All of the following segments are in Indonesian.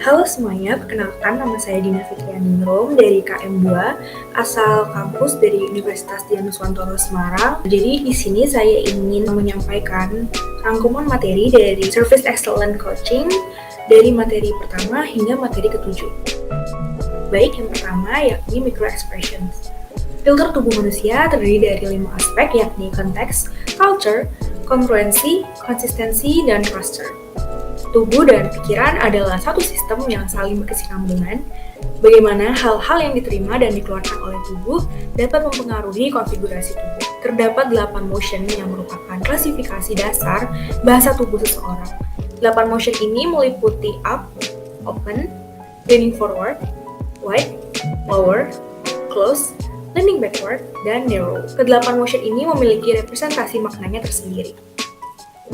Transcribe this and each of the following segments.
Halo semuanya, perkenalkan nama saya Dina Fitrianingrum dari KM2, asal kampus dari Universitas Dianuswantoro Semarang. Jadi di sini saya ingin menyampaikan rangkuman materi dari Service Excellent Coaching dari materi pertama hingga materi ketujuh. Baik, yang pertama yakni micro expressions. Filter tubuh manusia terdiri dari 5 aspek yakni konteks, culture, kongruensi, konsistensi, dan cluster. Tubuh dan pikiran adalah satu sistem yang saling berkesinambungan. Bagaimana hal-hal yang diterima dan dikeluarkan oleh tubuh dapat mempengaruhi konfigurasi tubuh. Terdapat 8 motion yang merupakan klasifikasi dasar bahasa tubuh seseorang. 8 motion ini meliputi up, open, leaning forward, wide, lower, close, leaning backward, dan narrow. Ke-8 motion ini memiliki representasi maknanya tersendiri.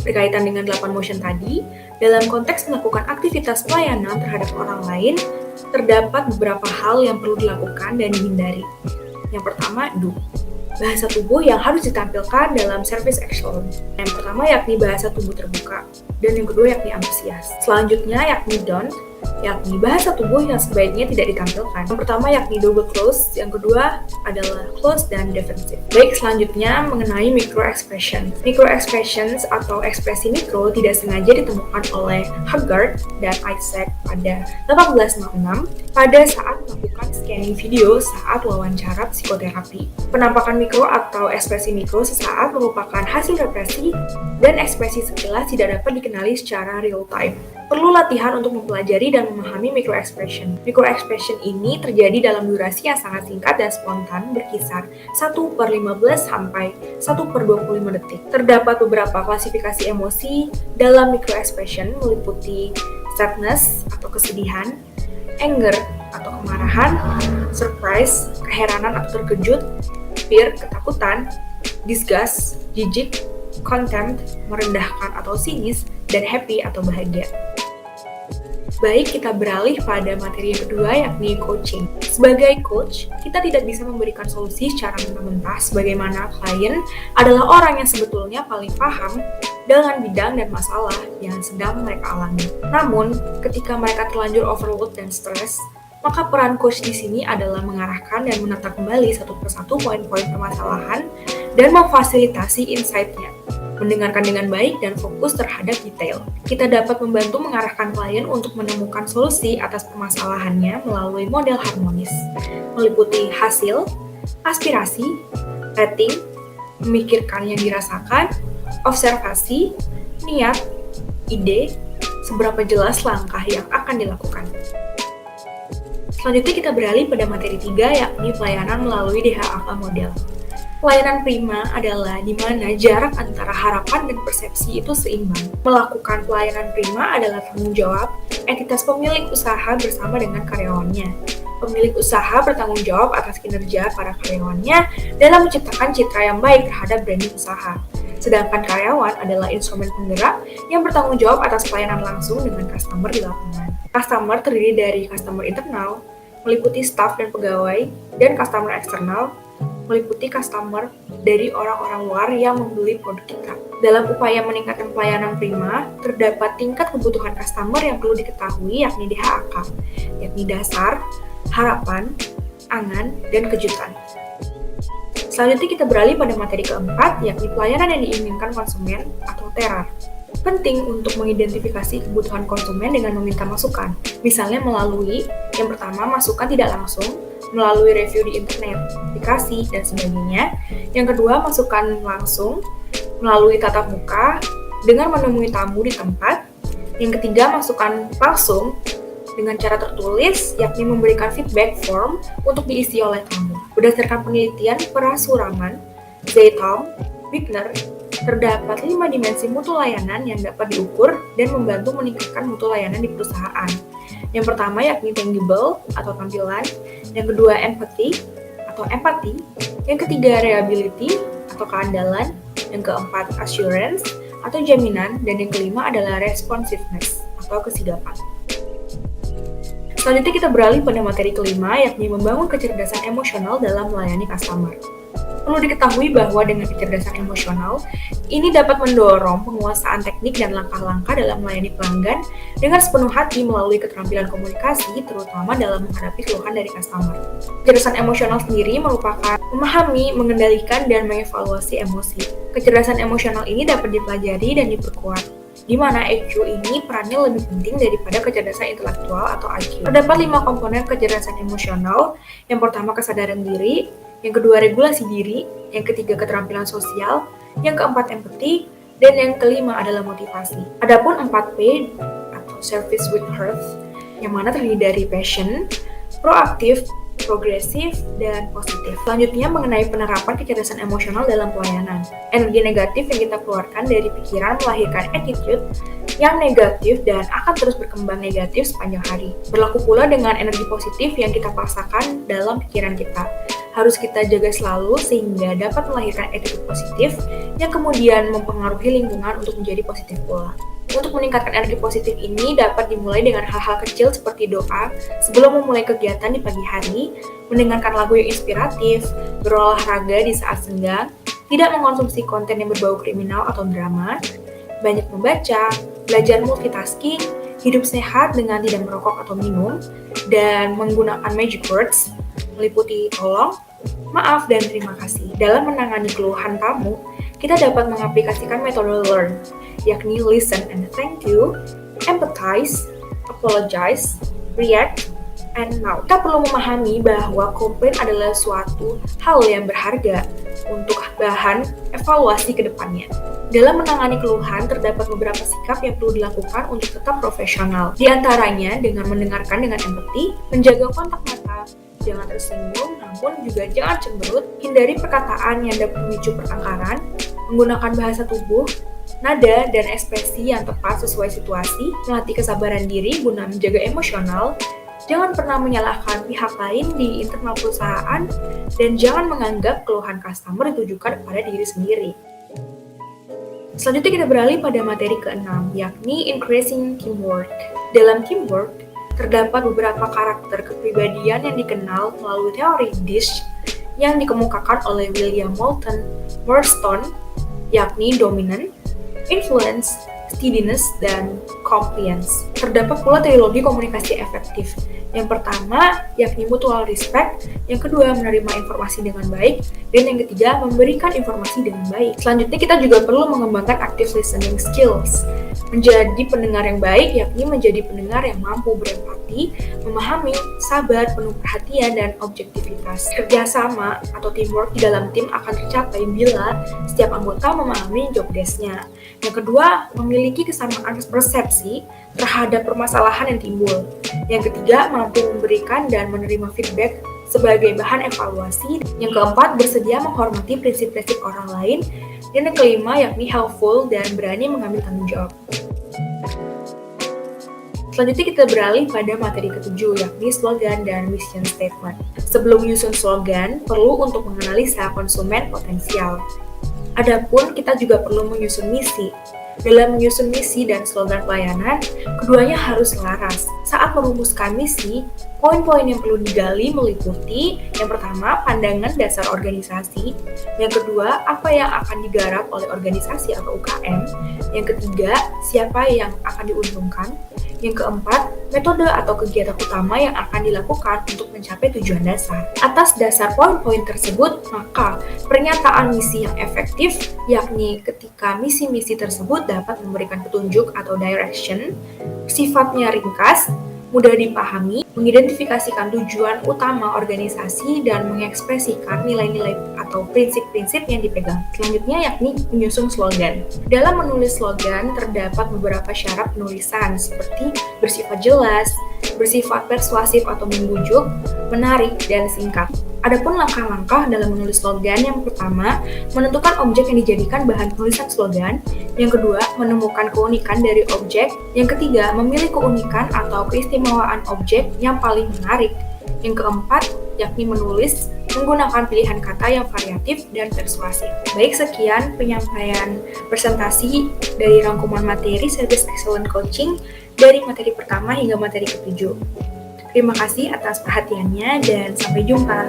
Berkaitan dengan 8 motion tadi, dalam konteks melakukan aktivitas pelayanan terhadap orang lain, terdapat beberapa hal yang perlu dilakukan dan dihindari. Yang pertama, do. Bahasa tubuh yang harus ditampilkan dalam service excellence. Yang pertama yakni bahasa tubuh terbuka, dan yang kedua yakni antusias. Selanjutnya yakni don't, yakni bahasa tubuh yang sebaiknya tidak ditampilkan. Yang pertama yakni double close, yang kedua adalah close dan defensive. Baik, selanjutnya mengenai micro expression. Micro expressions atau ekspresi mikro tidak sengaja ditemukan oleh Haggard dan Isaac pada 1866 pada saat melakukan scanning video saat wawancara psikoterapi. Penampakan mikro atau ekspresi mikro sesaat merupakan hasil represi dan ekspresi sekilas tidak dapat dikenali secara real time. Perlu latihan untuk mempelajari dan memahami micro expression. Micro expression ini terjadi dalam durasi yang sangat singkat dan spontan berkisar 1/15 sampai 1/25 detik. Terdapat beberapa klasifikasi emosi dalam micro expression meliputi sadness atau kesedihan, anger atau kemarahan, surprise, keheranan atau terkejut, fear, ketakutan, disgust, jijik, contempt, merendahkan atau sinis, dan happy atau bahagia. Baik, kita beralih pada materi yang kedua yakni coaching. Sebagai coach, kita tidak bisa memberikan solusi secara mentah-mentah sebagaimana klien adalah orang yang sebetulnya paling paham dengan bidang dan masalah yang sedang mereka alami. Namun, ketika mereka terlanjur overload dan stres, maka peran coach di sini adalah mengarahkan dan menata kembali satu persatu poin-poin permasalahan dan memfasilitasi insight-nya, mendengarkan dengan baik dan fokus terhadap detail. Kita dapat membantu mengarahkan klien untuk menemukan solusi atas permasalahannya melalui model harmonis, meliputi hasil, aspirasi, rating, memikirkan yang dirasakan, observasi, niat, ide, seberapa jelas langkah yang akan dilakukan. Selanjutnya kita beralih pada materi 3 yakni pelayanan melalui DHAK model. Pelayanan prima adalah di mana jarak antara harapan dan persepsi itu seimbang. Melakukan pelayanan prima adalah tanggung jawab entitas pemilik usaha bersama dengan karyawannya. Pemilik usaha bertanggung jawab atas kinerja para karyawannya dalam menciptakan citra yang baik terhadap branding usaha. Sedangkan karyawan adalah instrumen penggerak yang bertanggung jawab atas pelayanan langsung dengan customer di lapangan. Customer terdiri dari customer internal, meliputi staf dan pegawai, dan customer eksternal, meliputi customer dari orang-orang luar yang membeli produk kita. Dalam upaya meningkatkan pelayanan prima, terdapat tingkat kebutuhan customer yang perlu diketahui yakni DHAK, yakni dasar, harapan, angan, dan kejutan. Selanjutnya kita beralih pada materi keempat, yakni pelayanan yang diinginkan konsumen atau TERAR. Penting untuk mengidentifikasi kebutuhan konsumen dengan meminta masukan, misalnya melalui yang pertama masukan tidak langsung, melalui review di internet, aplikasi, dan sebagainya. Yang kedua, masukan langsung melalui tatap muka dengan menemui tamu di tempat. Yang ketiga, masukan langsung dengan cara tertulis, yakni memberikan feedback form untuk diisi oleh tamu. Berdasarkan penelitian Parasuraman, Zeitom, Wigner, terdapat 5 dimensi mutu layanan yang dapat diukur dan membantu meningkatkan mutu layanan di perusahaan. Yang pertama yakni tangible atau tampilan, yang kedua empathy atau empati, yang ketiga reliability atau keandalan, yang keempat assurance atau jaminan, dan yang kelima adalah responsiveness atau kesigapan. Selanjutnya kita beralih pada materi kelima yakni membangun kecerdasan emosional dalam melayani customer. Perlu diketahui bahwa dengan kecerdasan emosional, ini dapat mendorong penguasaan teknik dan langkah-langkah dalam melayani pelanggan dengan sepenuh hati melalui keterampilan komunikasi, terutama dalam menghadapi keluhan dari customer. Kecerdasan emosional sendiri merupakan memahami, mengendalikan, dan mengevaluasi emosi. Kecerdasan emosional ini dapat dipelajari dan diperkuat, di mana EQ ini perannya lebih penting daripada kecerdasan intelektual atau IQ. Terdapat 5 komponen kecerdasan emosional. Yang pertama, kesadaran diri. Yang kedua, regulasi diri. Yang ketiga, keterampilan sosial. Yang keempat, empati. Dan yang kelima adalah motivasi. Adapun 4P atau service with heart, yang mana terdiri dari passion, proaktif, progresif, dan positif. Selanjutnya mengenai penerapan kecerdasan emosional dalam pelayanan. Energi negatif yang kita keluarkan dari pikiran melahirkan attitude yang negatif dan akan terus berkembang negatif sepanjang hari. Berlaku pula dengan energi positif yang kita paksakan dalam pikiran kita. Harus kita jaga selalu sehingga dapat melahirkan attitude positif yang kemudian mempengaruhi lingkungan untuk menjadi positif pula. Untuk meningkatkan energi positif ini dapat dimulai dengan hal-hal kecil seperti doa sebelum memulai kegiatan di pagi hari, mendengarkan lagu yang inspiratif, berolahraga di saat senggang, tidak mengkonsumsi konten yang berbau kriminal atau drama, banyak membaca, belajar multitasking, hidup sehat dengan tidak merokok atau minum, dan menggunakan magic words, meliputi tolong, maaf, dan terima kasih. Dalam menangani keluhan tamu, kita dapat mengaplikasikan metode LEARN, yakni listen and thank you, empathize, apologize, react, and now. Kita perlu memahami bahwa komplain adalah suatu hal yang berharga untuk bahan evaluasi ke depannya. Dalam menangani keluhan, terdapat beberapa sikap yang perlu dilakukan untuk tetap profesional. Di antaranya dengan mendengarkan dengan empati, menjaga kontak mata, jangan tersinggung, namun juga jangan cemberut, hindari perkataan yang dapat memicu pertengkaran, menggunakan bahasa tubuh, nada, dan ekspresi yang tepat sesuai situasi, melatih kesabaran diri guna menjaga emosional, jangan pernah menyalahkan pihak lain di internal perusahaan, dan jangan menganggap keluhan customer ditujukan kepada diri sendiri. Selanjutnya kita beralih pada materi ke-6, yakni increasing teamwork. Dalam teamwork, terdapat beberapa karakter kepribadian yang dikenal melalui teori DISC yang dikemukakan oleh William Moulton Marston, yakni dominant, influence, steadiness, dan compliance. Terdapat pula trilogi komunikasi efektif. Yang pertama, yakni mutual respect. Yang kedua, menerima informasi dengan baik. Dan yang ketiga, memberikan informasi dengan baik. Selanjutnya, kita juga perlu mengembangkan active listening skills. Menjadi pendengar yang baik, yakni menjadi pendengar yang mampu berempati, memahami, sabar, penuh perhatian, dan objektivitas. Kerjasama atau teamwork di dalam tim akan tercapai bila setiap anggota memahami job desk-nya. Yang kedua, memiliki kesamaan persepsi terhadap permasalahan yang timbul. Yang ketiga, mampu memberikan dan menerima feedback sebagai bahan evaluasi. Yang keempat, bersedia menghormati prinsip-prinsip orang lain. Dan yang kelima, yakni helpful dan berani mengambil tanggung jawab. Selanjutnya kita beralih pada materi ke-7, yakni slogan dan mission statement. Sebelum menyusun slogan, perlu untuk menganalisa konsumen potensial. Adapun kita juga perlu menyusun misi. Dalam menyusun misi dan slogan pelayanan, keduanya harus selaras. Saat merumuskan misi, poin-poin yang perlu digali meliputi yang pertama, pandangan dasar organisasi. Yang kedua, apa yang akan digarap oleh organisasi atau UKM. Yang ketiga, siapa yang akan diuntungkan. Yang keempat, metode atau kegiatan utama yang akan dilakukan untuk mencapai tujuan dasar. Atas dasar poin-poin tersebut, maka pernyataan misi yang efektif, yakni ketika misi-misi tersebut dapat memberikan petunjuk atau direction, sifatnya ringkas, mudah dipahami, mengidentifikasikan tujuan utama organisasi, dan mengekspresikan nilai-nilai atau prinsip-prinsip yang dipegang. Selanjutnya yakni menyusun slogan. Dalam menulis slogan, terdapat beberapa syarat penulisan seperti bersifat jelas, bersifat persuasif atau membujuk, menarik, dan singkat. Adapun langkah-langkah dalam menulis slogan, yang pertama, menentukan objek yang dijadikan bahan penulisan slogan. Yang kedua, menemukan keunikan dari objek. Yang ketiga, memilih keunikan atau keistimewaan objek yang paling menarik. Yang keempat, yakni menulis menggunakan pilihan kata yang variatif dan persuasif. Baik, sekian penyampaian presentasi dari rangkuman materi Service Excellence Coaching dari materi pertama hingga materi ke-7. Terima kasih atas perhatiannya dan sampai jumpa.